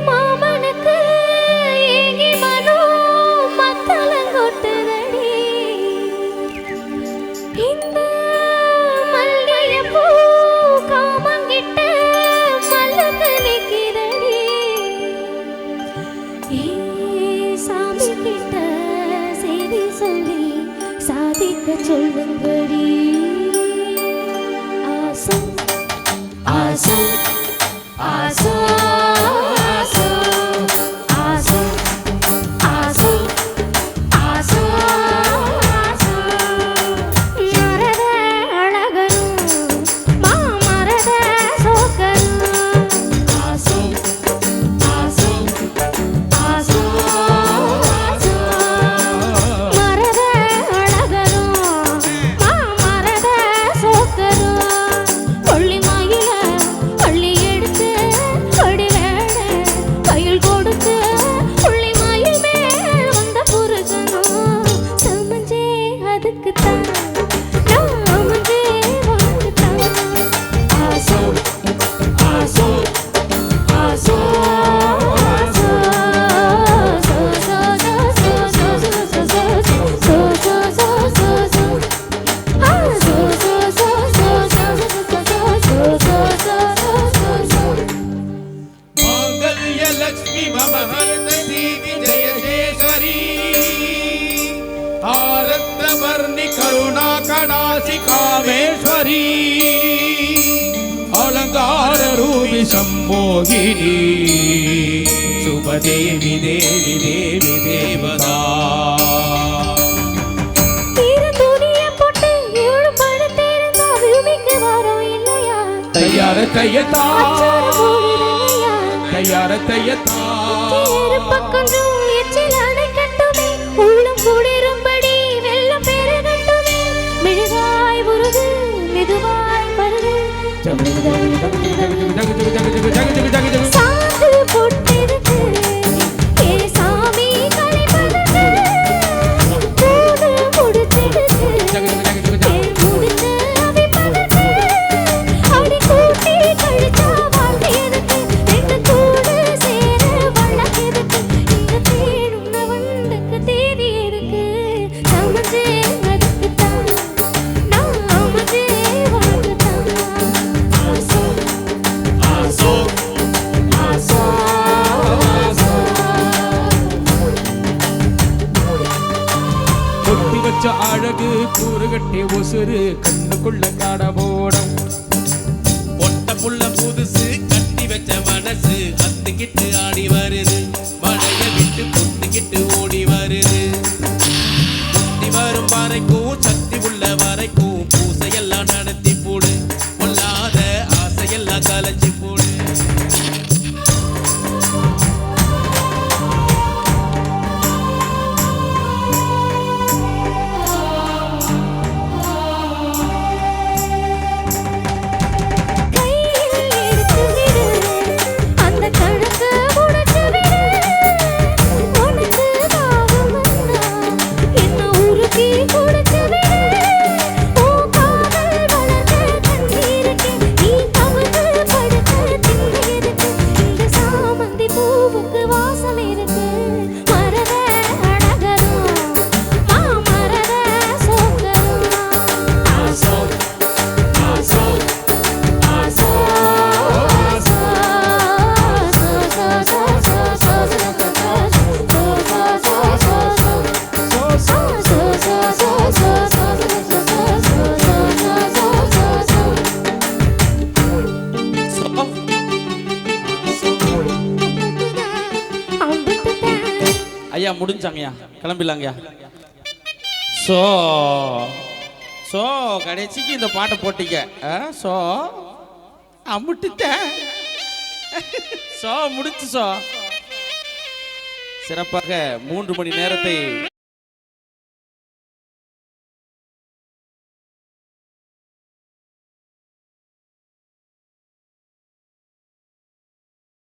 மாமனுக்கு ஏங்கி மனோ மத்தளங்கொட்டுதடி இந்த மல்லிகைப்பூ காமங்கிட்ட மல்லுக்கு நிக்கிறடி சாமி கிட்ட செய்தி சொல்லி சாதிக்க சொல்லுங்கடி ஆசை ஆசை ஆசை ஆசை ஆசை ஆசை ஆசை மரத அழகரும் மாமரத சோக்கரும் ஆசை ஆசை ஆசை மரத அழகரும் மாமரத சோக்கரும் கொள்ளி மாயில கொள்ளி எடுத்து கொடி வேட கையில் கொடுத்து கொள்ளி மாயில் மேல் வந்த புருஷனும் சமஞ்சே அதுக்கு தான் நாமஞ்சே வாழ்ந்துட்டான் ஆசை ஆசை ஆசை लक्ष्मी भवहरति विजयेश्वरी आरत्नवर्णि करुणा कणासि कामेश्वरी अलंकार रूपि सम्मोहिनी शुभदेवी देवी देवी देवता तैयार तैयता तैयार तैयता பக்கஞ்சும் எச்சில் அணைக்கட்டுமே உள்ளம் குளிரும்படி வெள்ளம் பெருகட்டுமே மெழுகாய் உருகு மெதுவாய் பருகு சாந்து பொட்டிருக்கு ஏ சாமி கலைமலர்ந்து கூடு முடிச்சிடுக்கு ஏ முடிச்சு அவி பதத்து அடி கூட்டி கழிச்சா வாழ்க்கையதுக்கு ரெண்டு கூடு சேர வழக்கிருக்கு இங்க தேடுன வண்டுக்கு தேதி இருக்கு சமஞ்சே அதுக்கு தான் நாமஞ்சே வாழ்ந்துதான் ஆசை आसो ஆசை கொட்டி வச்ச அழகு கூறுகட்டே ஒசுரு கண்ணுக்குள்ள காடவோடம் பொட்ட புள்ள புதுசு கட்டி வச்ச மனசு அத்துக்கிட்டு ஆடி வருது மழைய விட்டு பொத்துக்கிட்டு ஓடி வருது முத்தி வரும் வரைக்கும் சக்தி உள்ள வரைக்கும் பூசையெல்லாம் நடத்தி போடு கொல்லாத ஆசையெல்லாம் கலைச்சி போடு கையில் எடுத்து விடு அந்த கணக்கு உடைச்சு விடு உனக்கு தாகம்னா என்ன உருக்கி குடிச்சு விடு ஓ காதல் வளர்ந்த கண்ணீருக்கு நீ தவறு படுத்த திண்ணிருக்கு இந்த சாமந்தி பூவுக்கு வாசம் இருக்கு மரத அழகரும் மாமரத சோக்கரும் ஆசை ஆசை ஆசை ஐயா முடிஞ்சாங்கய்யா கிளம்பிடலாங்கய்யா ஸோ ஸோ கடைசிக்கு இந்த பாட்டை போட்டீங்க ஸோ அமுட்டுட்டேன் ஸோ முடிச்சு ஸோ சிறப்பாக 3 மணி நேரத்தை